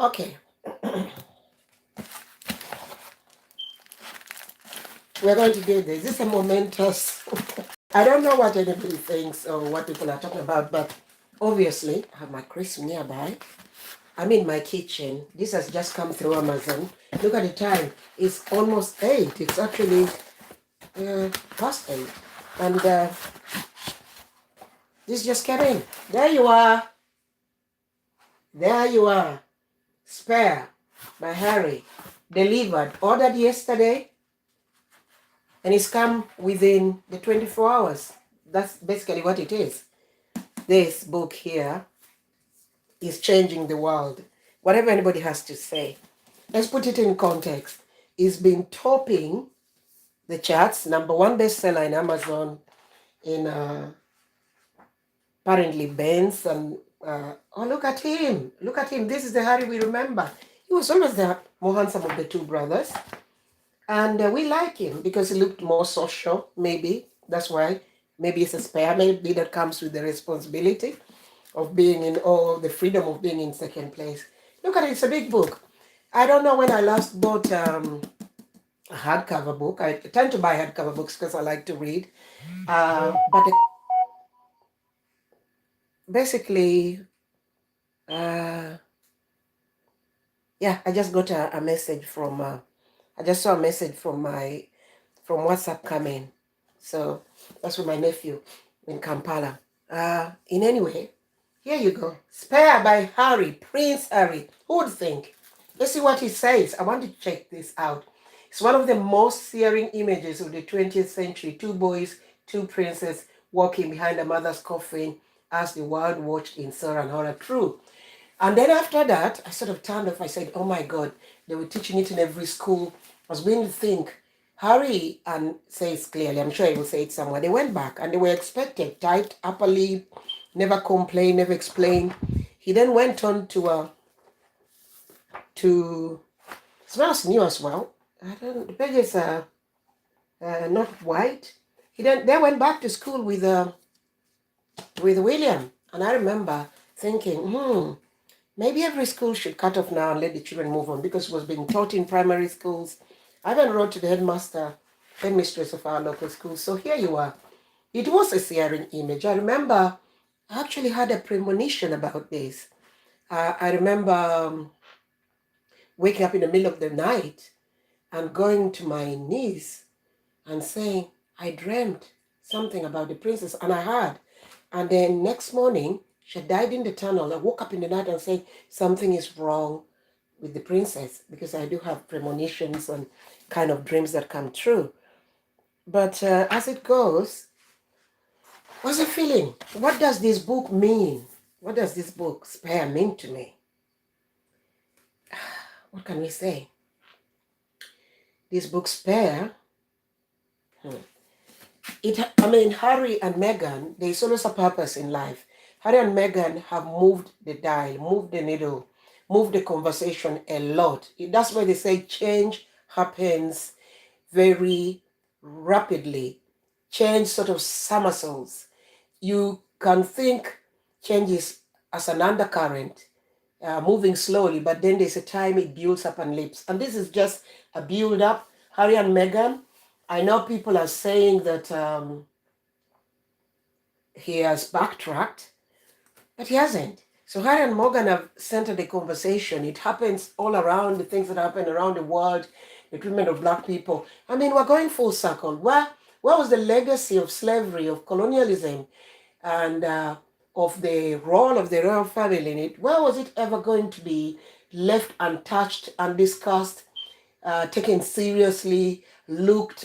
Okay, we're going to do this. This is a momentous. I don't know what anybody thinks or what people are talking about, but obviously, I have my crisp nearby. I'm in my kitchen. This has just come through Amazon. Look at the time. It's almost 8. It's actually past 8. And this just came in. There you are. There you are. Spare by Harry. Delivered. Ordered yesterday. And it's come within the 24 hours. That's basically what it is. This book here is changing the world. Whatever anybody has to say. Let's put it in context. It's been topping the charts, #1 bestseller in Amazon, in apparently Benz, and oh, look at him. Look at him. This is the Harry we remember. He was always the more handsome of the two brothers. And we like him because he looked more social, maybe. That's why. Maybe it's a spare. Maybe that comes with the responsibility of being in, or the freedom of being in second place. Look at it. It's a big book. I don't know when I last bought a hardcover book. I tend to buy hardcover books because I like to read. But basically, yeah, I just got a message from, I just saw a message from from WhatsApp coming. So that's with my nephew in Kampala. In any way, here you go. Spare by Harry, Prince Harry. Who would think? Let's see what he says. I want to check this out. It's one of the most searing images of the 20th century. Two boys, two princes walking behind a mother's coffin as the world watched in sorrow and horror. True. And then after that, I sort of turned off. I said, oh my God, they were teaching it in every school. I was beginning to think, Harry, and says clearly, I'm sure he will say it somewhere, they went back and they were expected, tight upper lip, never complain, never explain. He then went on to smells new as well. I don't, the pages are not white. They went back to school with William. And I remember thinking, maybe every school should cut off now and let the children move on, because it was being taught in primary schools. I even wrote to the headmistress of our local school. So here you are. It was a searing image. I remember I actually had a premonition about this. I remember waking up in the middle of the night and going to my niece and saying, I dreamt something about the princess, and I had. And then next morning, she died in the tunnel. I woke up in the night and said, something is wrong with the princess, because I do have premonitions and kind of dreams that come true. But as it goes, what's the feeling? What does this book mean? What does this book, Spare, mean to me? What can we say? This book, Spare, Harry and Meghan, there's always a purpose in life. Harry and Meghan have moved the dial, moved the needle, moved the conversation a lot. That's why they say change happens very rapidly. Change sort of somersaults. You can think change is as an undercurrent, moving slowly, but then there's a time it builds up and leaps. And this is just a build up. Harry and Meghan, I know people are saying that he has backtracked, but he hasn't. So Harry and Meghan have centered the conversation. It happens all around, the things that happen around the world, the treatment of Black people. I mean, we're going full circle. Where was the legacy of slavery, of colonialism, and of the role of the royal family in it? Where was it ever going to be left untouched, undiscussed, taken seriously,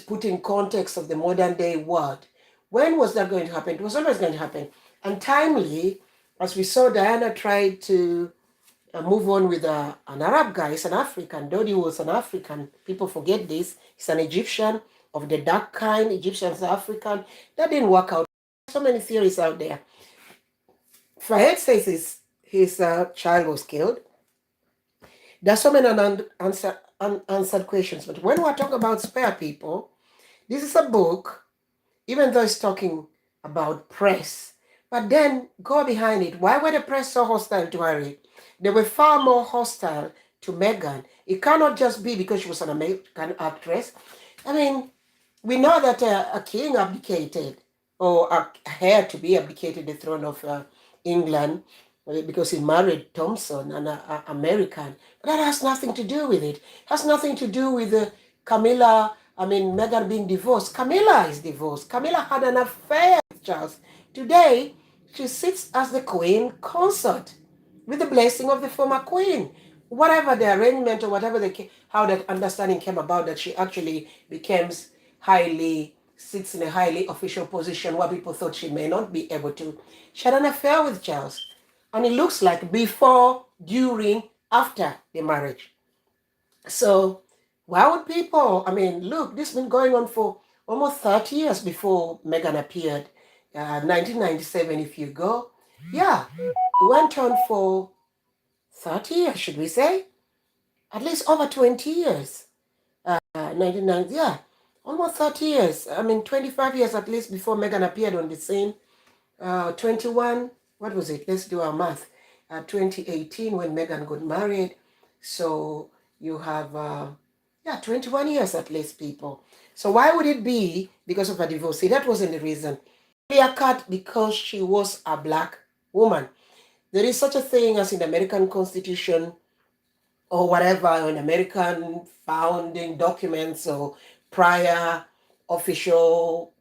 put in context of the modern day world? When was that going to happen? It was always going to happen. And timely, as we saw Diana tried to move on with an Arab guy. He's an African. Dodi was an African. People forget this. He's an Egyptian of the dark kind. Egyptians are African. That didn't work out. So many theories out there. Fayed says his child was killed. There's so many unanswered questions. But when we're talking about Spare people, this is a book, even though it's talking about press, But then go behind it. Why were the press so hostile to Harry? They were far more hostile to Meghan. It cannot just be because she was an American actress. I mean, we know that a king abdicated, or a heir to be abdicated the throne of England because he married Thompson, an American. But that has nothing to do with it. It has nothing to do with Meghan being divorced. Camilla is divorced. Camilla had an affair with Charles. Today, she sits as the queen consort with the blessing of the former queen. Whatever the arrangement or whatever how that understanding came about, that she actually becomes sits in a highly official position where people thought she may not be able to. She had an affair with Charles. And it looks like before, during, after the marriage. So why would people, look, this has been going on for almost 30 years before Meghan appeared. 1997, if you go. Yeah, it went on for 30 years, should we say? At least over 20 years. 1990, yeah, almost 30 years. 25 years at least before Meghan appeared on the scene. 21, what was it? Let's do our math. 2018 when Meghan got married. So you have, 21 years at least, people. So why would it be because of a divorce? See, that wasn't the reason. Clear cut, because she was a black woman. There is such a thing as in the American Constitution or whatever, in American founding documents or prior official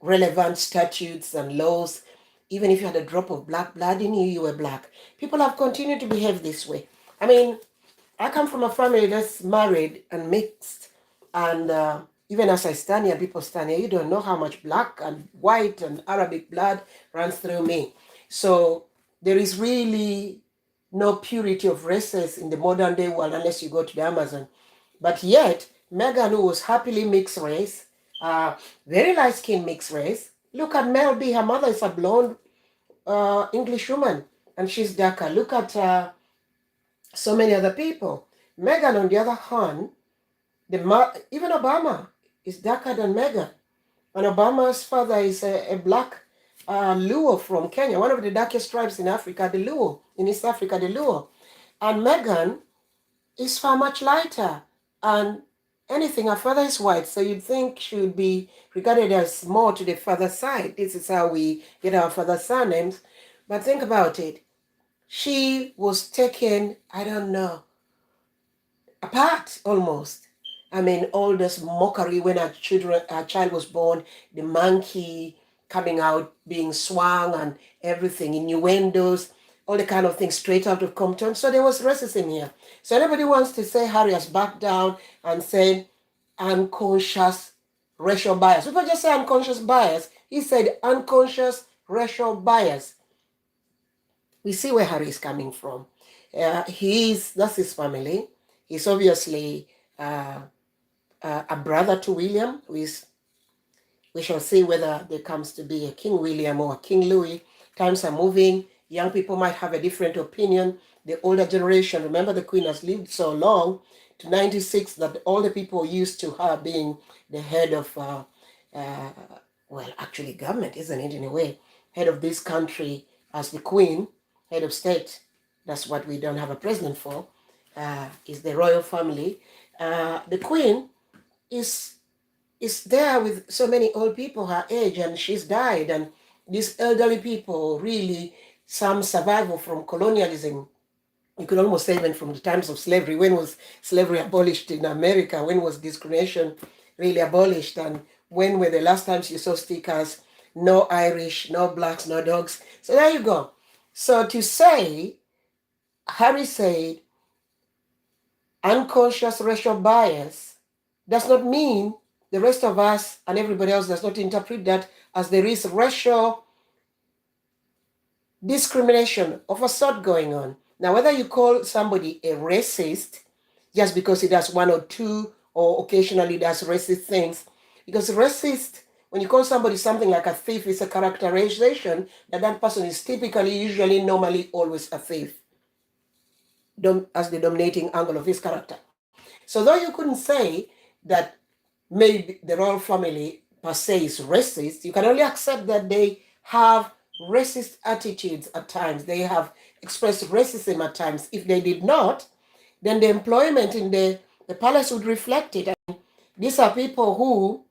relevant statutes and laws. Even if you had a drop of black blood in you, you were black. People have continued to behave this way. I come from a family that's married and mixed. And even as I stand here, people stand here, you don't know how much black and white and Arabic blood runs through me. So there is really no purity of races in the modern day world unless you go to the Amazon. But yet, Meghan, who was happily mixed race, very light-skinned mixed race. Look at Mel B. Her mother is a blonde English woman, and she's darker. Look at so many other people. Meghan, on the other hand, even Obama is darker than Meghan. And Obama's father is a black Luo from Kenya, one of the darkest tribes in Africa, the Luo, in East Africa, the Luo. And Meghan is far much lighter. And anything, her father is white, so you'd think she would be regarded as more to the father's side. This is how we get our father's surnames. But think about it. She was taken, I don't know, apart almost. All this mockery when her child was born, the monkey coming out, being swung and everything, innuendos, all the kind of things straight out of Compton. So there was racism here. So anybody wants to say Harry has backed down and said unconscious racial bias. People just say unconscious bias. He said unconscious racial bias. We see where Harry is coming from. That's his family. He's obviously a brother to William, we shall see whether there comes to be a King William or a King Louis. Times are moving. Young people might have a different opinion. The older generation, remember the Queen has lived so long, to 96, that all the people used to her being the head of, actually government, isn't it, in a way? Head of this country as the Queen, head of state. That's what we don't have a president for, is the royal family. The Queen is there with so many old people her age, and she's died, and these elderly people, really some survival from colonialism. You could almost say even from the times of slavery. When was slavery abolished in America? When was discrimination really abolished? And when were the last times you saw stickers, no Irish, no blacks, no dogs? So there you go. So to say, Harry said, unconscious racial bias does not mean the rest of us and everybody else does not interpret that as there is racial discrimination of a sort going on. Now, whether you call somebody a racist just because he does one or two or occasionally does racist things, because racist, when you call somebody something like a thief, is a characterization that that person is typically, usually, normally, always a thief as the dominating angle of his character. So though you couldn't say that maybe the royal family per se is racist, you can only accept that they have racist attitudes at times. They have expressed racism at times. If they did not, then the employment in the palace would reflect it. And these are people who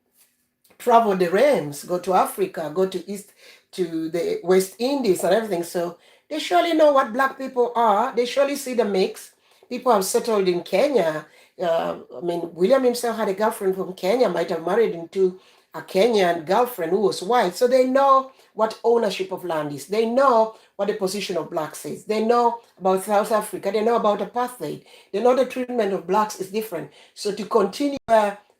travel the realms, go to Africa, go to East, to the West Indies and everything. So they surely know what black people are. They surely see the mix. People have settled in Kenya. I mean, William himself had a girlfriend from Kenya, might have married into a Kenyan girlfriend who was white. So they know what ownership of land is. They know what the position of blacks is. They know about South Africa. They know about apartheid. They know the treatment of blacks is different. So to continue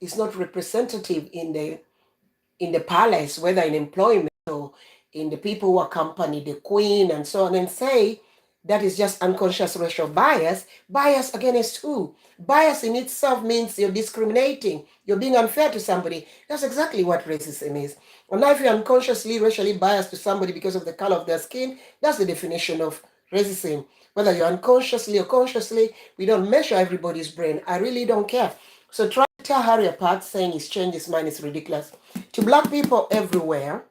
is not representative in the palace, whether in employment or in the people who accompany the queen and so on, and say that is just unconscious racial bias. Bias against who? Bias in itself means you're discriminating, you're being unfair to somebody. That's exactly what racism is. And now, if you're unconsciously racially biased to somebody because of the color of their skin, that's the definition of racism. Whether you're unconsciously or consciously, we don't measure everybody's brain. I really don't care. So try to tell Harry apart saying he's changed his mind is ridiculous. To black people everywhere,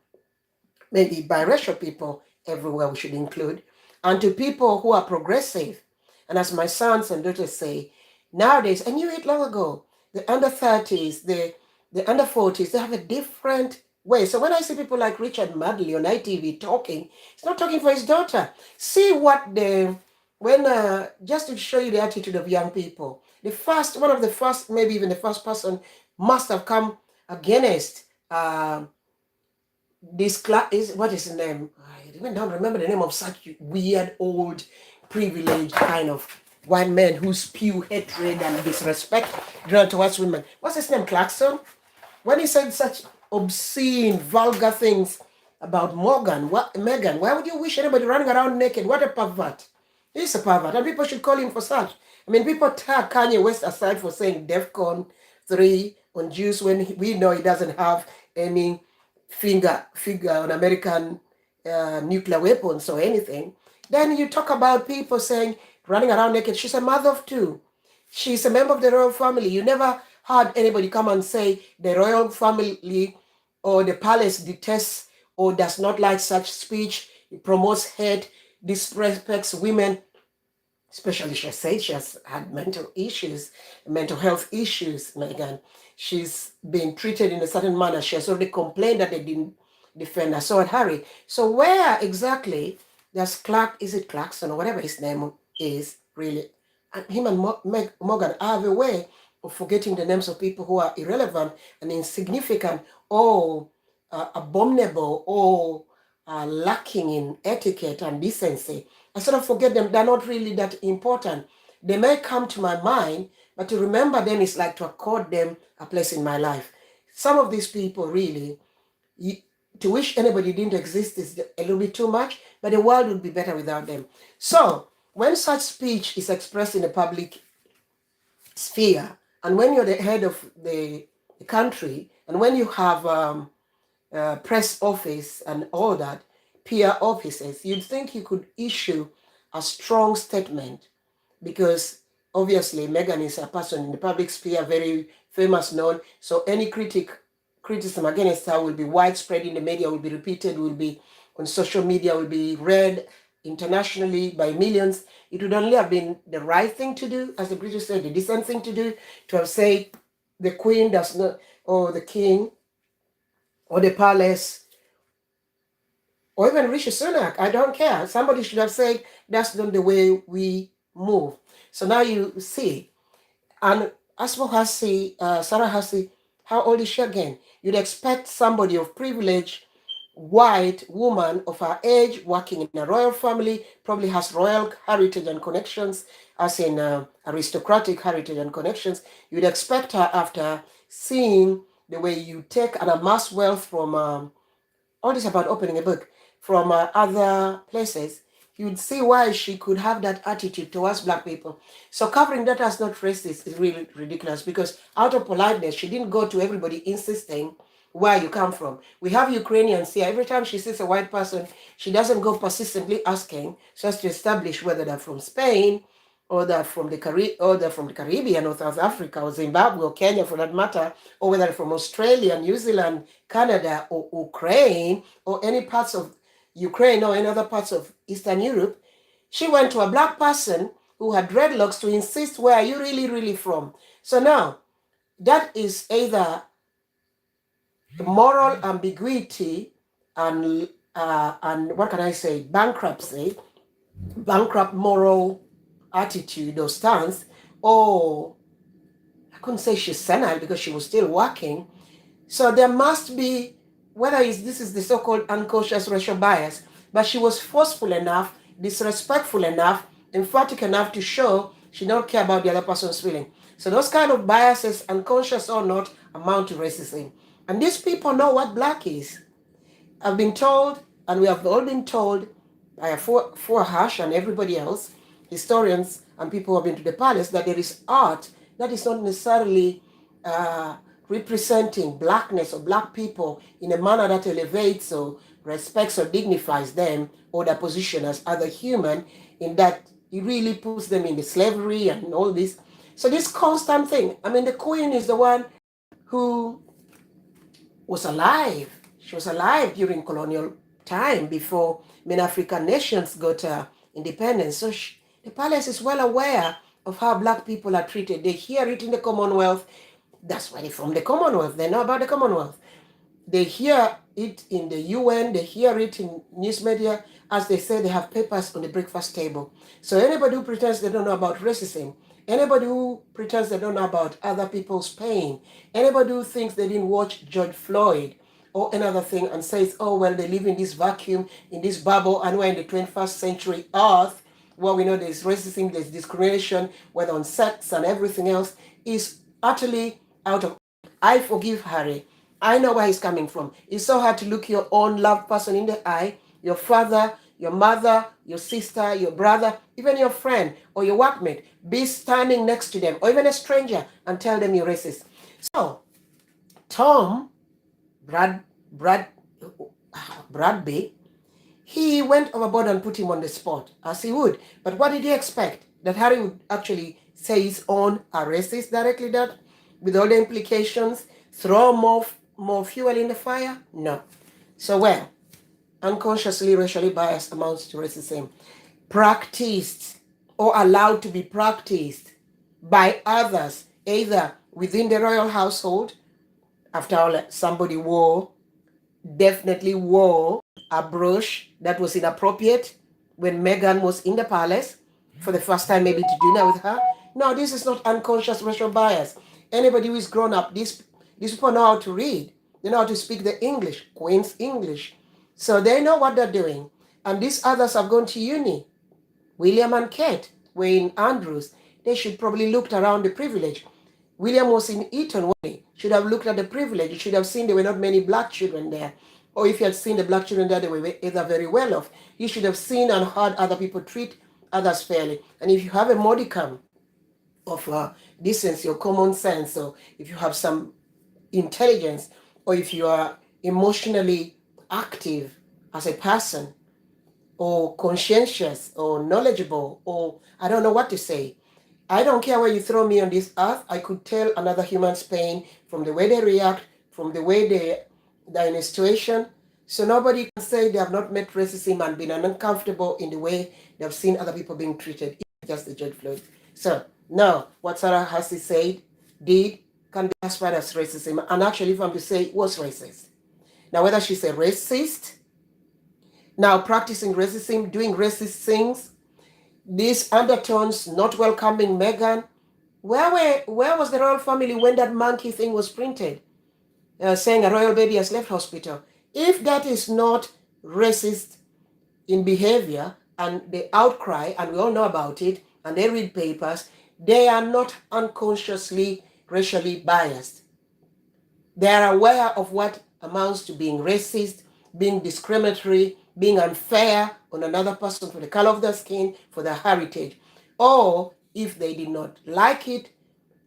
maybe biracial people everywhere we should include, and to people who are progressive. And as my sons and daughters say, nowadays, I knew it long ago, the under 30s, the under 40s, they have a different way. So when I see people like Richard Madley on ITV talking, he's not talking for his daughter. See what just to show you the attitude of young people. One of the first, maybe even the first person must have come against this class is what is the name? I even don't remember the name of such weird old privileged kind of white men who spew hatred and disrespect towards women. What's his name? Clarkson? When he said such obscene, vulgar things about Megan, why would you wish anybody running around naked? What a pervert. He's a pervert, and people should call him for such. I mean, people tear Kanye West aside for saying DEFCON 3 on Jews when we know he doesn't have any figure on American nuclear weapons or anything. Then you talk about people saying running around naked. She's a mother of two. She's a member of the royal family. You never heard anybody come and say the royal family or the palace detests or does not like such speech. It promotes hate, disrespects women. Especially she said she has had mental health issues, Megan. She's been treated in a certain manner. She has already complained that they didn't defend her. So at Harry. So where exactly does is it Clarkson or whatever his name is, really? And him and Morgan have a way of forgetting the names of people who are irrelevant and insignificant or abominable or lacking in etiquette and decency. I sort of forget them. They're not really that important. They may come to my mind, but to remember them is like to accord them a place in my life. Some of these people really, to wish anybody didn't exist is a little bit too much, but the world would be better without them. So when such speech is expressed in a public sphere, and when you're the head of the country, and when you have press office and all that, peer offices, you'd think you could issue a strong statement because obviously Meghan is a person in the public sphere, very famous, known. So any criticism against her will be widespread in the media, will be repeated, will be on social media, will be read internationally by millions. It would only have been the right thing to do, as the British say, the decent thing to do, to have said the Queen does not, or the King, or the palace, or even Rishi Sunak, I don't care. Somebody should have said, that's not the way we move. So now you see. And as for Sarah Hussey, how old is she again? You'd expect somebody of privilege, white woman of her age, working in a royal family, probably has royal heritage and connections, as in aristocratic heritage and connections. You'd expect her, after seeing the way you take and amass wealth from all this about opening a book from other places, you'd see why she could have that attitude towards black people. So covering that as not racist is really ridiculous, because out of politeness, she didn't go to everybody insisting where you come from. We have Ukrainians here. Every time she sees a white person, she doesn't go persistently asking so as to establish whether they're from Spain or they're from the Caribbean or South Africa or Zimbabwe or Kenya for that matter, or whether they're from Australia, New Zealand, Canada, or Ukraine, or any parts of Ukraine or in other parts of Eastern Europe, she went to a black person who had dreadlocks to insist, where are you really, really from? So now, that is either moral ambiguity and what can I say, bankruptcy, bankrupt moral attitude or stance, or I couldn't say she's senile because she was still working. So there must be, this is the so-called unconscious racial bias, but she was forceful enough, disrespectful enough, emphatic enough to show she don't care about the other person's feeling. So those kind of biases, unconscious or not, amount to racism. And these people know what black is. I've been told, and we have all been told by Hash and everybody else, historians and people who have been to the palace, that there is art that is not necessarily representing blackness or black people in a manner that elevates or respects or dignifies them or their position as other human, in that it really puts them in the slavery and all this. So this constant thing, I mean, the queen is the one who was alive. She was alive during colonial time before many African nations got independence. So the palace is well aware of how black people are treated. They hear it in the Commonwealth. That's why they're from the Commonwealth. They know about the Commonwealth. They hear it in the UN. They hear it in news media. As they say, they have papers on the breakfast table. So anybody who pretends they don't know about racism, anybody who pretends they don't know about other people's pain, anybody who thinks they didn't watch George Floyd or another thing and says, oh, well, they live in this vacuum, in this bubble, and we're in the 21st century Earth, where we know there's racism, there's discrimination, whether on sex and everything else, is utterly out of... I forgive Harry. I know where he's coming from. It's so hard to look your own loved person in the eye, your father, your mother, your sister, your brother, even your friend or your workmate, be standing next to them, or even a stranger, and tell them you're racist. So, Tom Bradby, he went overboard and put him on the spot, as he would. But what did he expect? That Harry would actually say his own are racist directly, that with all the implications, throw more fuel in the fire? No. So, well, unconsciously racially biased amounts to racism. Practiced or allowed to be practiced by others, either within the royal household. After all, somebody definitely wore a brooch that was inappropriate when Meghan was in the palace for the first time, maybe to dinner with her. No, this is not unconscious racial bias. Anybody who is grown up, these people know how to read. They know how to speak the English, Queen's English. So they know what they're doing. And these others have gone to uni. William and Kate were in Andrews. They should probably looked around the privilege. William was in Eton. Should have looked at the privilege. You should have seen there were not many black children there. Or if you had seen the black children there, they were either very well off. You should have seen and heard other people treat others fairly. And if you have a modicum of decency or common sense, or if you have some intelligence, or if you are emotionally active as a person, or conscientious, or knowledgeable, or I don't know what to say. I don't care where you throw me on this earth. I could tell another human's pain from the way they react, from the way they're in a situation. So nobody can say they have not met racism and been uncomfortable in the way they have seen other people being treated, just the George Floyd. So no, what Sarah Hussey said, did, can be classified as racism. And actually, if I'm to say, it was racist. Now, whether she's a racist, now practicing racism, doing racist things, these undertones, not welcoming Meghan. Where was the royal family when that monkey thing was printed, saying a royal baby has left hospital? If that is not racist in behavior and the outcry, and we all know about it, and they read papers, they are not unconsciously racially biased. They are aware of what amounts to being racist, being discriminatory, being unfair on another person for the color of their skin, for their heritage. Or if they did not like it,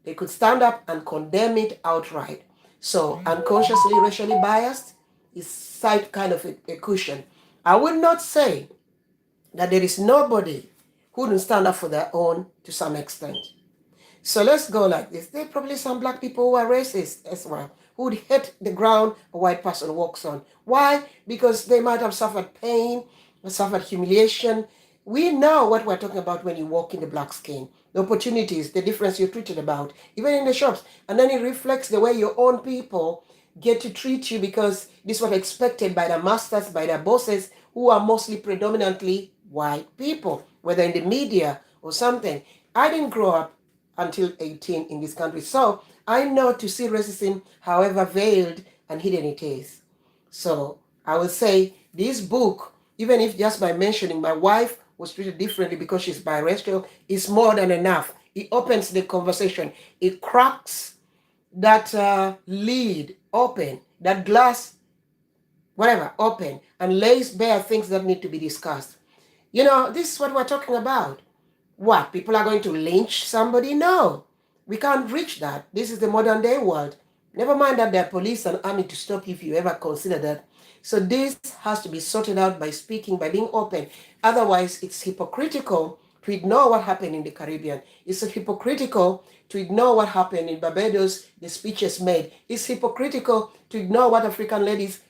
they could stand up and condemn it outright. So unconsciously racially biased is kind of a cushion. I would not say that there is nobody who wouldn't stand up for their own to some extent. So let's go like this. There are probably some black people who are racist as well. who would hate the ground a white person walks on. Why? Because they might have suffered pain or suffered humiliation. We know what we're talking about when you walk in the black skin, the opportunities, the difference you're treated about, even in the shops. And then it reflects the way your own people get to treat you because this was expected by the masters, by the bosses, who are mostly predominantly white people, whether in the media or something. I didn't grow up until 18 in this country. So I know to see racism, however veiled and hidden it is. So I will say this book, even if just by mentioning my wife was treated differently because she's biracial, is more than enough. It opens the conversation. It cracks that lid open, that glass, whatever, open, and lays bare things that need to be discussed. This is what we're talking about. What? People are going to lynch somebody? No. We can't reach that. This is the modern day world. Never mind that there are police and army to stop you if you ever consider that. So this has to be sorted out by speaking, by being open. Otherwise, it's hypocritical to ignore what happened in the Caribbean. It's hypocritical to ignore what happened in Barbados, the speeches made. It's hypocritical to ignore what African ladies,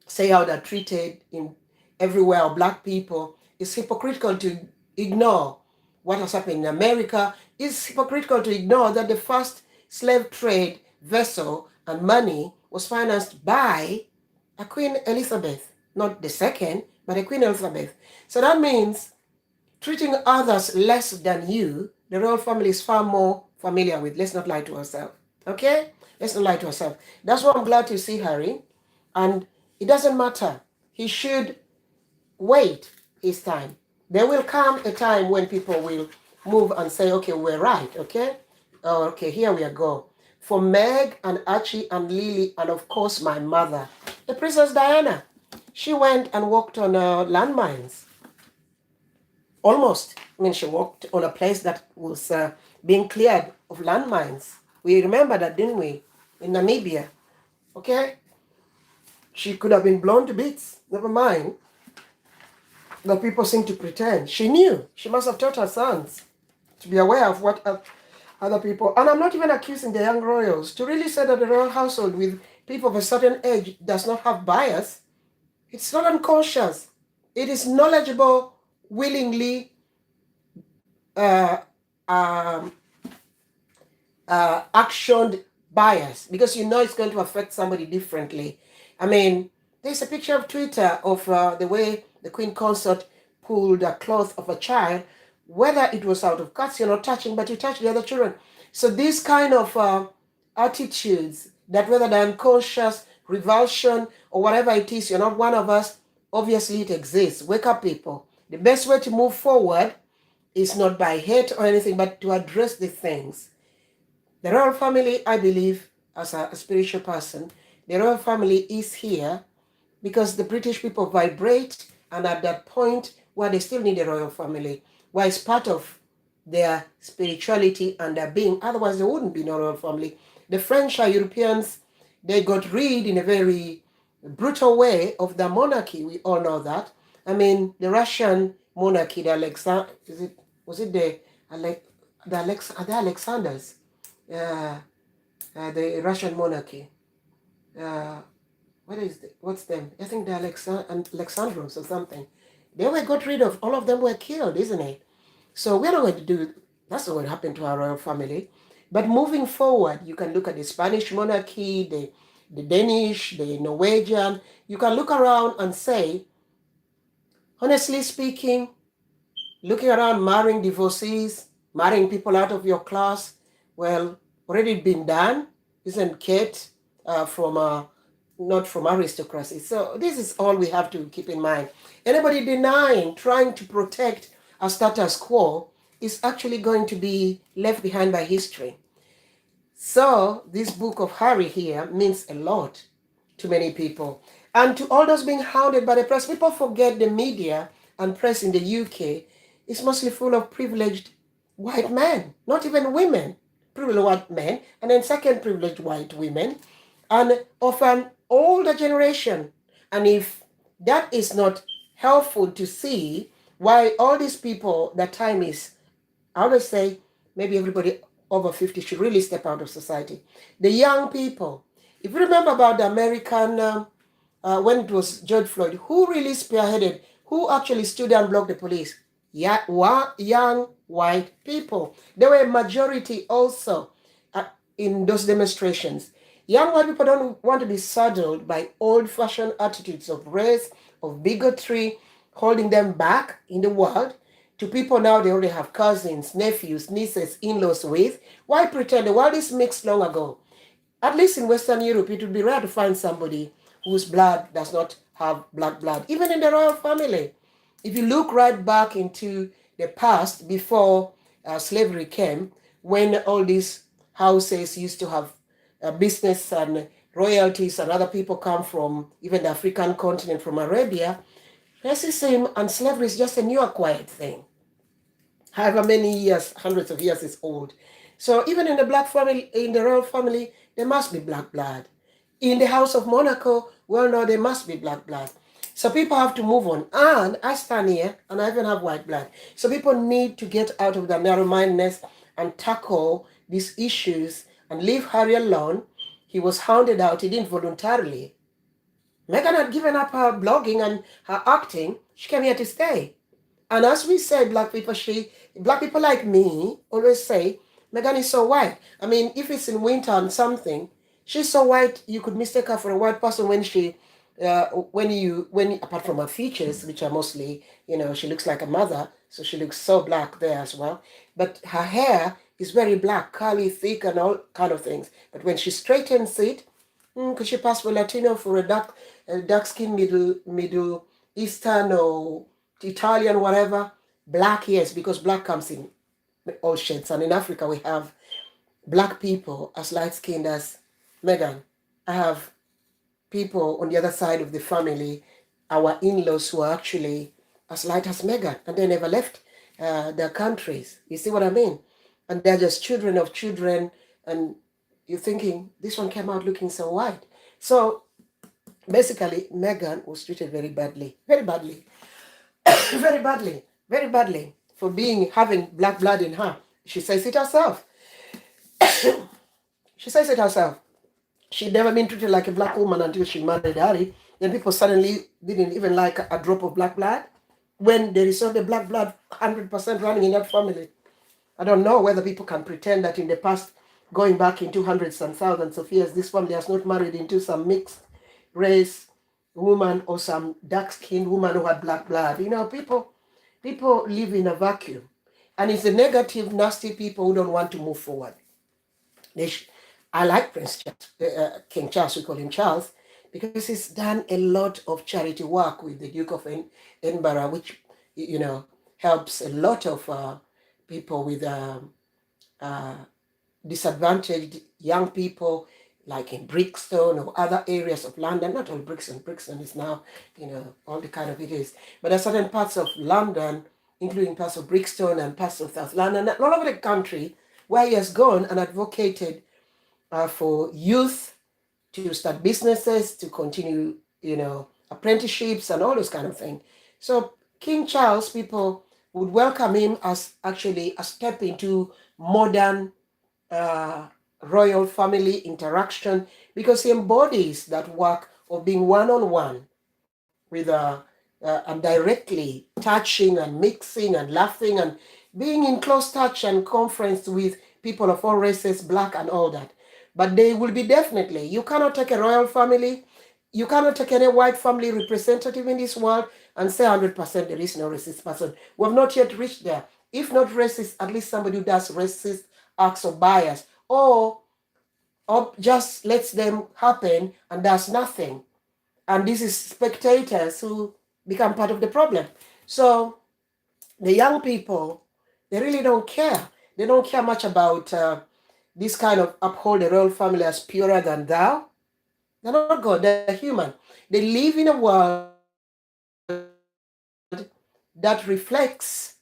say how they're treated in everywhere, or black people. It's hypocritical to ignore what has happened in America. It's hypocritical to ignore that the first slave trade vessel and money was financed by a Queen Elizabeth, not the second, but a Queen Elizabeth. So that means treating others less than you, the royal family is far more familiar with. Let's not lie to ourselves. Okay? Let's not lie to ourselves. That's why I'm glad to see Harry. And it doesn't matter. He should wait his time. There will come a time when people will move and say, okay, we're right, okay? Okay, here we go. For Meg and Archie and Lily and of course my mother, the Princess Diana, she went and walked on landmines. Almost. She walked on a place that was being cleared of landmines. We remember that, didn't we? In Namibia. Okay? She could have been blown to bits. Never mind. The people seem to pretend. She knew. She must have taught her sons to be aware of what other people... And I'm not even accusing the young royals. To really say that the royal household with people of a certain age does not have bias, it's not unconscious. It is knowledgeable, willingly actioned bias, because it's going to affect somebody differently. There's a picture of Twitter of the way the Queen Consort pulled a cloth of a child, whether it was out of courtesy or not touching, but you touch the other children. So these kind of attitudes, that whether they're unconscious, revulsion, or whatever it is, you're not one of us, obviously it exists. Wake up, people. The best way to move forward is not by hate or anything, but to address the things. The royal family, I believe, as a spiritual person, the royal family is here because the British people vibrate, and at that point where they still need a royal family, where it's part of their spirituality and their being. Otherwise, there wouldn't be no royal family. The French are Europeans. They got rid in a very brutal way of the monarchy. We all know that. The Russian monarchy, the Alexanders? The Russian monarchy. What's them? I think the Alexandros or something. They were got rid of. All of them were killed, isn't it? So we're not going to do, that's not going to happen to our royal family. But moving forward, you can look at the Spanish monarchy, the Danish, the Norwegian. You can look around and say, honestly speaking, looking around, marrying divorcees, marrying people out of your class, well, already been done. Isn't Kate not from aristocracy? So this is all we have to keep in mind. Anybody denying, trying to protect a status quo is actually going to be left behind by history. So this book of Harry here means a lot to many people. And to all those being hounded by the press, people forget the media and press in the UK is mostly full of privileged white men, not even women, privileged white men, and then second privileged white women, and of an older generation. And if that is not helpful to see why all these people, that time is, I would say, maybe everybody over 50 should really step out of society. The young people, if you remember about the American, when it was George Floyd, who really spearheaded, who actually stood and blocked the police? Yeah, young white people. They were a majority also in those demonstrations. Young white people don't want to be saddled by old-fashioned attitudes of race, of bigotry, holding them back in the world. To people now, they already have cousins, nephews, nieces, in-laws with. Why pretend? The world is mixed long ago. At least in Western Europe, it would be rare to find somebody whose blood does not have black blood, even in the royal family. If you look right back into the past before slavery came, when all these houses used to have business and royalties and other people come from even the African continent, from Arabia, racism and slavery is just a new acquired thing. However many years, hundreds of years is old. So even in the black family, in the royal family, there must be black blood. In the House of Monaco, well, no, there must be black blood. So people have to move on. And I stand here and I even have white blood. So people need to get out of their narrow-mindedness and tackle these issues and leave Harry alone. He was hounded out. He didn't voluntarily. Meghan had given up her blogging and her acting. She came here to stay. And as we say, black people like me always say, Meghan is so white. I mean, if it's in winter and something, she's so white, you could mistake her for a white person when apart from her features, which are mostly, she looks like a mother, so she looks so black there as well. But her hair is very black, curly, thick, and all kind of things. But when she straightens it, could she pass for Latino, for a dark skin Middle Eastern or Italian, whatever? Black, yes, because black comes in all shades. And in Africa, we have black people as light-skinned as Meghan. I have people on the other side of the family, our in-laws, who are actually as light as Meghan, and they never left their countries. You see what I mean? And they're just children of children, and you're thinking, this one came out looking so white. So basically, Meghan was treated very badly, very badly, very badly, very badly for having black blood in her. She says it herself. She says it herself. She'd never been treated like a black woman until she married Harry. Then people suddenly didn't even like a drop of black blood when there is all the black blood 100% running in that family. I don't know whether people can pretend that in the past, going back into hundreds and thousands of years, this family has not married into some mixed race woman or some dark-skinned woman who had black blood. People live in a vacuum. And it's the negative, nasty people who don't want to move forward. I like Prince Charles, King Charles, we call him Charles, because he's done a lot of charity work with the Duke of Edinburgh, which, helps a lot of people with disadvantaged young people, like in Brixton or other areas of London. Not all Brixton. Brixton is now, all the kind of it is. But there are certain parts of London, including parts of Brixton and parts of South London, all over the country, where he has gone and advocated for youth to start businesses, to continue, apprenticeships and all those kind of things. So King Charles, people would welcome him as actually a step into modern royal family interaction, because he embodies that work of being one-on-one with and directly touching and mixing and laughing and being in close touch and conference with people of all races, black and all that. But they will be definitely, you cannot take a royal family, you cannot take any white family representative in this world and say 100% there is no racist person. We have not yet reached there. If not racist, at least somebody who does racist acts of bias, or just lets them happen and does nothing. And this is spectators who become part of the problem. So the young people, they really don't care. They don't care much about this kind of uphold the royal family as purer than thou. They're not God, they're human. They live in a world that reflects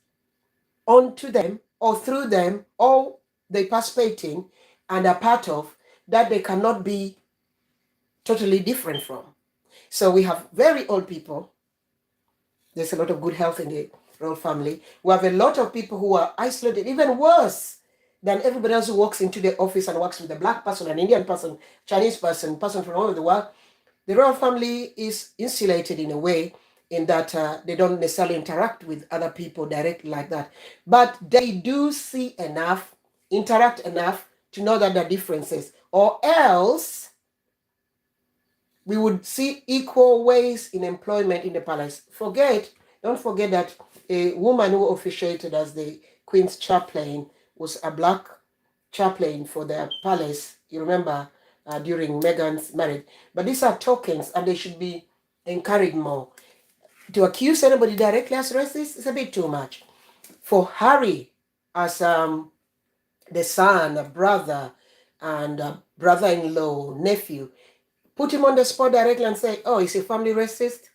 onto them or through them all they participate in and are part of, that they cannot be totally different from. So we have very old people. There's a lot of good health in the royal family. We have a lot of people who are isolated, even worse. than everybody else who walks into the office and works with a black person, an Indian person, Chinese person, person from all over the world. The royal family is insulated in a way in that they don't necessarily interact with other people directly like that. But they do see enough, interact enough to know that there are differences. Or else we would see equal ways in employment in the palace. Don't forget that a woman who officiated as the Queen's chaplain was a black chaplain for the palace. You remember during Meghan's marriage. But these are tokens and they should be encouraged more. To accuse anybody directly as racist is a bit too much. For Harry as the son, a brother, and a brother-in-law, nephew, put him on the spot directly and say, oh, is he family racist?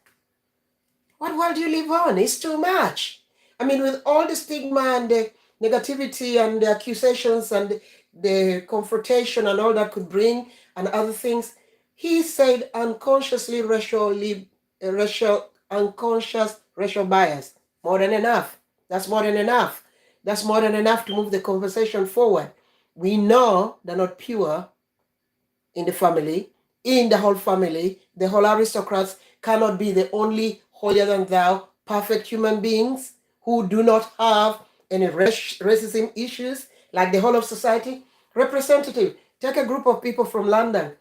What world do you live on? It's too much. I mean, with all the stigma and the negativity and the accusations and the confrontation and all that could bring and other things, he said unconsciously unconscious racial bias. More than enough. That's more than enough. That's more than enough to move the conversation forward. We know they're not pure in the family, in the whole family. The whole aristocrats cannot be the only holier than thou perfect human beings who do not have any racism issues like the whole of society. Representative, take a group of people from London,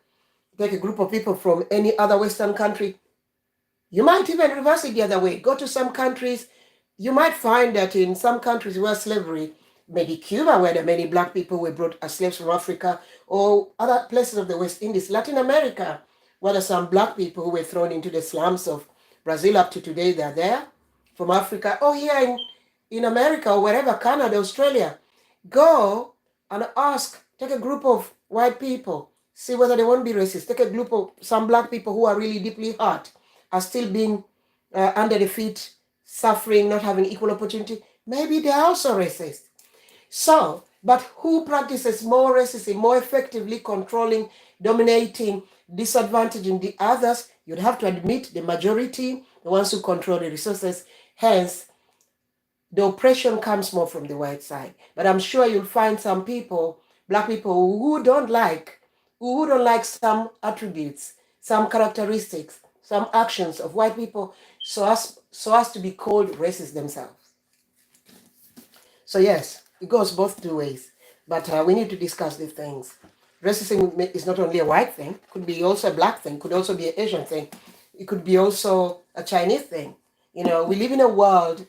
take a group of people from any other Western country. You might even reverse it the other way. Go to some countries. You might find that in some countries where slavery, maybe Cuba, where there are many black people were brought as slaves from Africa, or other places of the West Indies, Latin America, where there are some black people who were thrown into the slums of Brazil up to today, they're there, from Africa, or here in America, or wherever, Canada, Australia. Go and ask, take a group of white people, see whether they won't be racist. Take a group of some black people who are really deeply hurt, are still being under the feet, suffering, not having equal opportunity. Maybe they're also racist. So, but who practices more racism, more effectively controlling, dominating, disadvantaging the others? You'd have to admit the majority, the ones who control the resources. Hence, the oppression comes more from the white side. But I'm sure you'll find some people, black people, who don't like some attributes, some characteristics, some actions of white people, so as to be called racist themselves. So yes, it goes both two ways. But we need to discuss these things. Racism is not only a white thing, it could be also a black thing, could also be an Asian thing, it could be also a Chinese thing. You know, we live in a world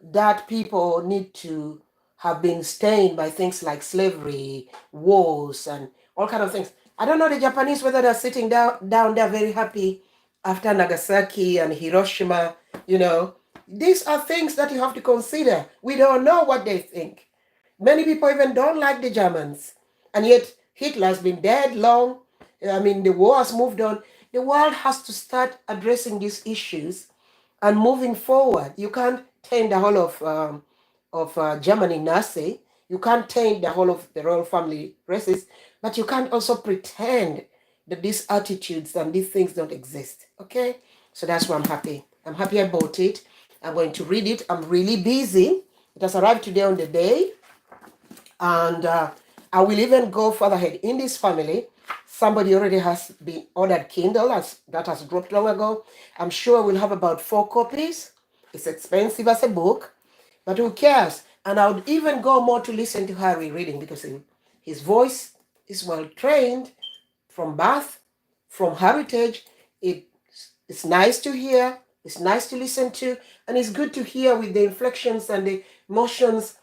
that people need to have been stained by things like slavery, wars, and all kind of things. I don't know the Japanese whether they're sitting down there very happy after Nagasaki and Hiroshima. You know, these are things that you have to consider. We don't know what they think. Many people even don't like the Germans, and yet Hitler has been dead long. I mean, the war has moved on. The world has to start addressing these issues and moving forward. You can't taint the whole of Germany Nazi. You can't taint the whole of the royal family racist, but you can't also pretend that these attitudes and these things don't exist. Okay? So that's why I'm happy. I'm happy I bought it. I'm going to read it. I'm really busy. It has arrived today on the day. And I will even go further ahead. In this family, somebody already has been ordered Kindle that has dropped long ago. I'm sure we'll have about 4 copies. It's expensive as a book, but who cares? And I would even go more to listen to Harry reading because his voice is well trained from birth, from heritage. It's nice to hear. It's nice to listen to. And it's good to hear with the inflections and the emotions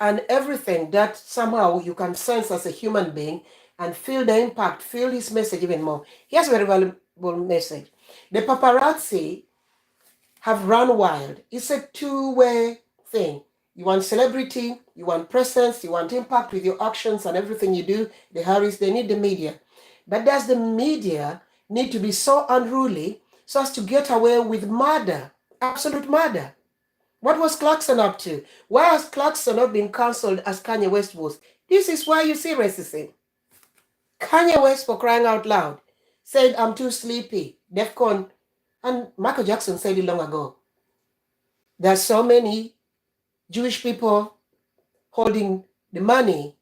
and everything that somehow you can sense as a human being and feel the impact, feel his message even more. He has a very valuable message. The paparazzi have run wild. It's a two-way thing. You want celebrity, you want presence, you want impact with your actions and everything you do. The Harrys, they need the media. But does the media need to be so unruly so as to get away with murder, absolute murder? What was Clarkson up to? Why has Clarkson not been cancelled as Kanye West was? This is why you see racism. Kanye West, for crying out loud, said, I'm too sleepy. DEFCON. And Michael Jackson said it long ago. There are so many Jewish people holding the money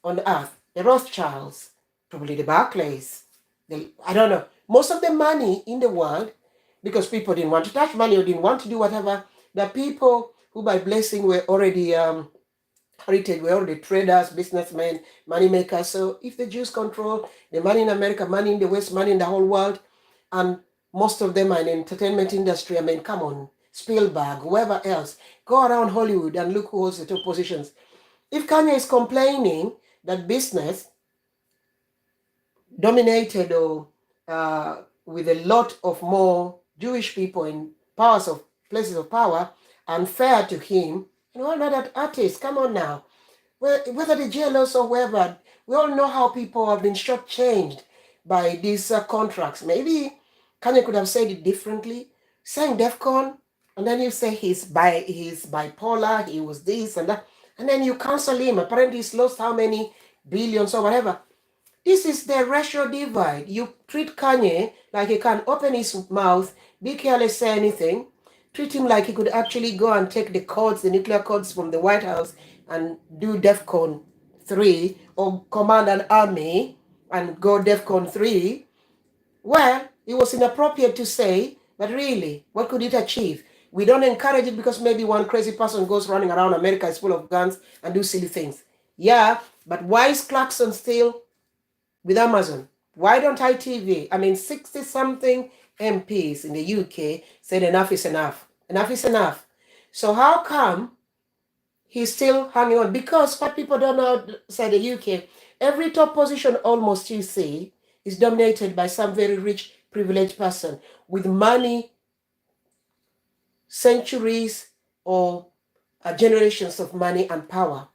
on earth. The Rothschilds, probably the Barclays, I don't know. Most of the money in the world, because people didn't want to touch money or didn't want to do whatever, the people who by blessing were already heritage, were already traders, businessmen, money makers. So if the Jews control the money in America, money in the West, money in the whole world, and most of them are in the entertainment industry, I mean, come on, Spielberg, whoever else, go around Hollywood and look who holds the top positions. If Kanye is complaining that business dominated or with a lot of more Jewish people in places of power, unfair to him, and all that artists, come on now. Whether the JLOs or whoever, we all know how people have been shortchanged by these contracts. Maybe Kanye could have said it differently, saying DEFCON, and then you say he's bipolar, he was this and that, and then you cancel him. Apparently he's lost how many billions or whatever. This is the racial divide. You treat Kanye like he can open his mouth, be careless, say anything. Treat him like he could actually go and take the codes, the nuclear codes from the White House and do DEFCON 3 or command an army and go DEFCON 3. Well, it was inappropriate to say, but really, what could it achieve? We don't encourage it because maybe one crazy person goes running around America is full of guns and do silly things. Yeah, but why is Clarkson still with Amazon? Why don't ITV? I mean, 60-something MPs in the UK said enough is enough. Enough is enough. So how come he's still hanging on? Because what people don't know outside the UK, every top position almost you see is dominated by some very rich, privileged person with money, centuries or generations of money and power.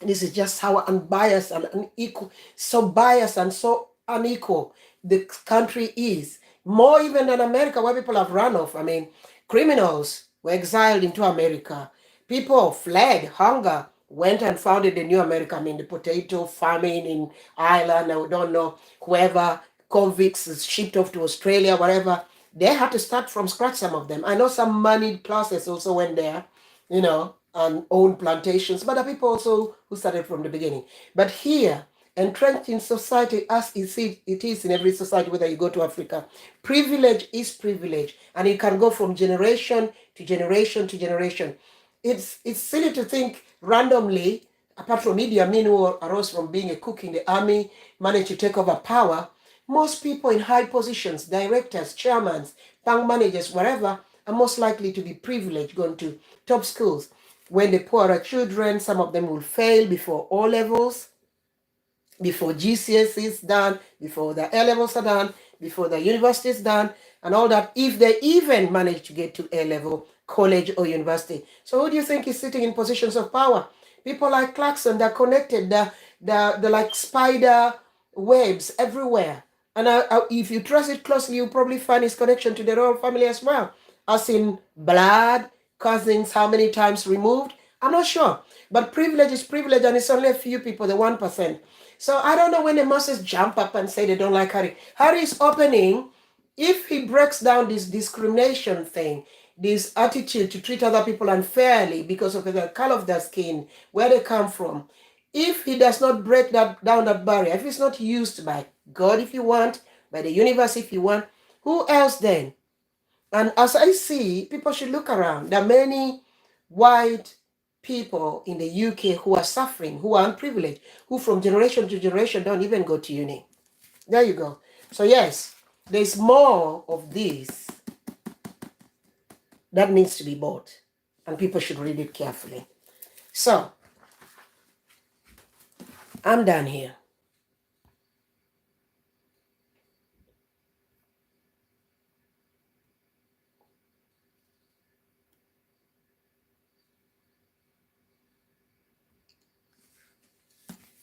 This is just how unbiased and unequal, so biased and so unequal the country is. More even than America, where people have run off. I mean, criminals were exiled into America. People fled hunger, went and founded the new America. I mean, the potato famine in Ireland, I don't know, whoever, convicts shipped off to Australia, whatever. They had to start from scratch, some of them. I know some moneyed classes also went there, and owned plantations, but the people also who started from the beginning. But here, entrenched in society as it is in every society, whether you go to Africa, privilege is privilege, and it can go from generation to generation to generation. It's silly to think randomly, apart from Idi Amin, who arose from being a cook in the army, managed to take over power. Most people in high positions, directors, chairmen, bank managers, whatever, are most likely to be privileged, going to top schools. When the poorer children, some of them will fail before O levels, before GCSE is done, before the A levels are done, before the university is done, and all that, if they even manage to get to A level, college or university. So who do you think is sitting in positions of power? People like Clarkson, they're connected, they're like spider webs everywhere. And if you trace it closely, you'll probably find his connection to the royal family as well, as in blood, cousins, how many times removed. I'm not sure. But privilege is privilege, and it's only a few people, the 1%. So I don't know when the masses jump up and say they don't like Harry. Harry is opening, if he breaks down this discrimination thing, this attitude to treat other people unfairly because of the color of their skin, where they come from, if he does not break down that barrier, if it's not used by God if you want, by the universe if you want, who else then? And as I see, people should look around. There are many white people in the UK who are suffering, who are unprivileged, who from generation to generation don't even go to uni. There you go. So yes, there's more of this that needs to be bought, and people should read it carefully. So, I'm done here.